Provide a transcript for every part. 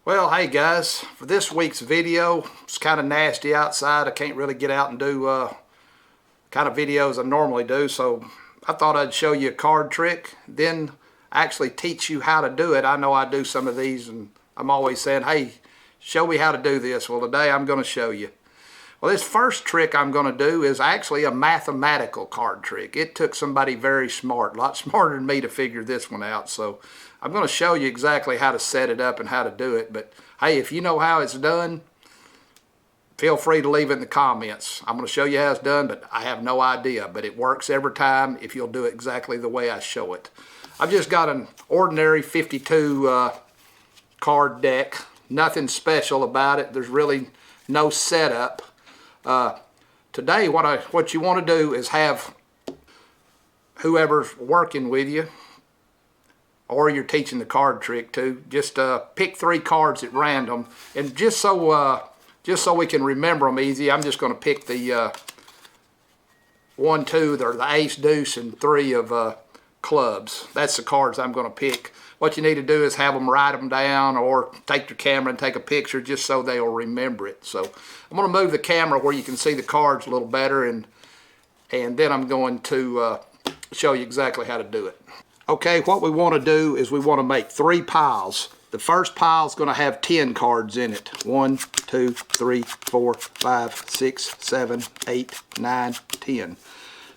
Well, hey guys, for this week's video, it's kind of nasty outside. I can't really get out and do kind of videos I normally do, so I thought I'd show you a card trick, then actually teach you how to do it. I know I do some of these and I'm always saying, hey, show me how to do this. Well, today I'm going to show you. Well, this first trick I'm going to do is actually a mathematical card trick. It took somebody very smart, a lot smarter than me, to figure this one out. So I'm going to show you exactly how to set it up and how to do it. But hey, if you know how it's done, feel free to leave it in the comments. I'm going to show you how it's done, but I have no idea. But it works every time if you'll do it exactly the way I show it. I've just got an ordinary 52 card deck. Nothing special about it. There's really no setup. Today what you want to do is have whoever's working with you, or you're teaching the card trick to, just pick 3 cards at random, and just so we can remember them easy, I'm just going to pick the 1, 2, or the ace, deuce, and 3 of clubs. That's the cards I'm going to pick. What you need to do is have them write them down, or take your camera and take a picture just so they'll remember it. So I'm going to move the camera where you can see the cards a little better, and then I'm going to show you exactly how to do it. Okay, what we want to do is we want to make 3 piles. The first pile is going to have 10 cards in it. 1, 2, 3, 4, 5, 6, 7, 8, 9, 10.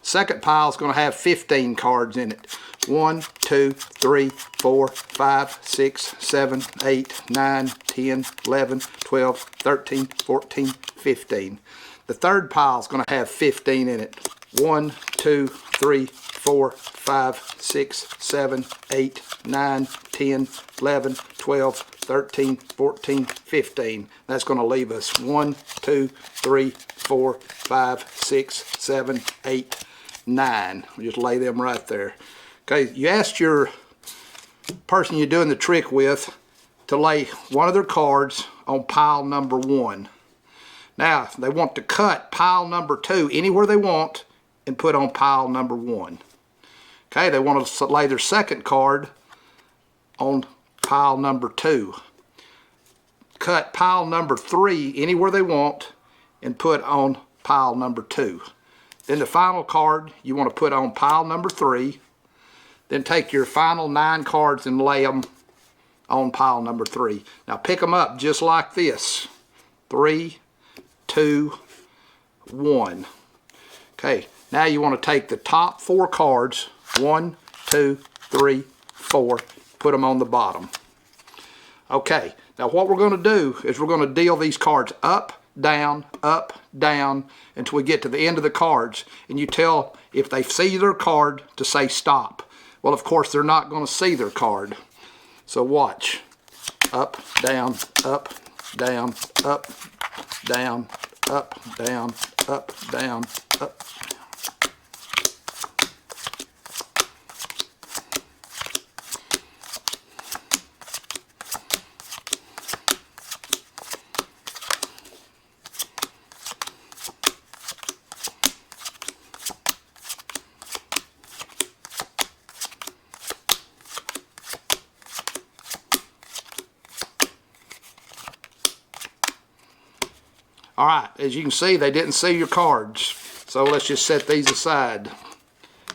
Second pile is going to have 15 cards in it. 1, 2, 3, 4, 5, 6, 7, 8, 9, 10, 11, 12, 13, 14, 15. The third pile is going to have 15 in it. 1, 2, 3, 4, 5, 6, 7, 8, 9, 10, 11, 12, 13, 14, 15. That's going to leave us 1, 2, 3, 4, 5, 6, 7, 8, 9. We just lay them right there. Okay, you asked your person you're doing the trick with to lay one of their cards on pile number 1. Now, they want to cut pile number 2 anywhere they want and put on pile number 1. Okay, they want to lay their second card on pile number 2. Cut pile number 3 anywhere they want and put on pile number 2. Then the final card you want to put on pile number 3. Then take your final 9 cards and lay them on pile number 3. Now pick them up just like this. 3, 2, 1. Okay, now you want to take the top 4 cards, 1, 2, 3, 4, put them on the bottom. Okay, now what we're going to do is we're going to deal these cards up, down, until we get to the end of the cards, and you tell if they see their card to say stop. Well, of course, they're not going to see their card. So watch. Up, down, up, down, up, down, up, down, up, down, up. Alright, as you can see, they didn't see your cards. So let's just set these aside.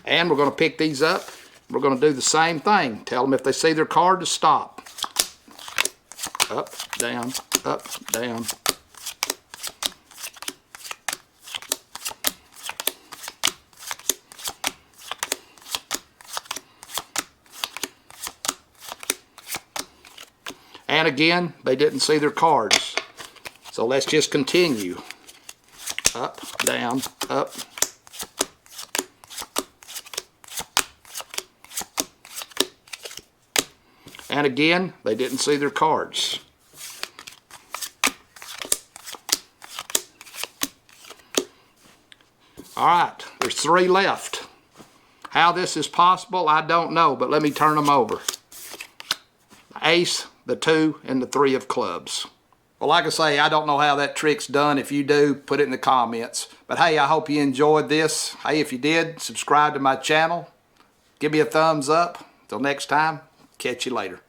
And we're going to pick these up. We're going to do the same thing. Tell them if they see their card to stop. Up, down, up, down. And again, they didn't see their cards. So let's just continue. Up, down, up. And again, they didn't see their cards. All right, there's 3 left. How this is possible, I don't know, but let me turn them over. The ace, the 2, and the 3 of clubs. Well, like I say, I don't know how that trick's done. If you do, put it in the comments. But hey, I hope you enjoyed this. Hey, if you did, subscribe to my channel. Give me a thumbs up. Till next time, catch you later.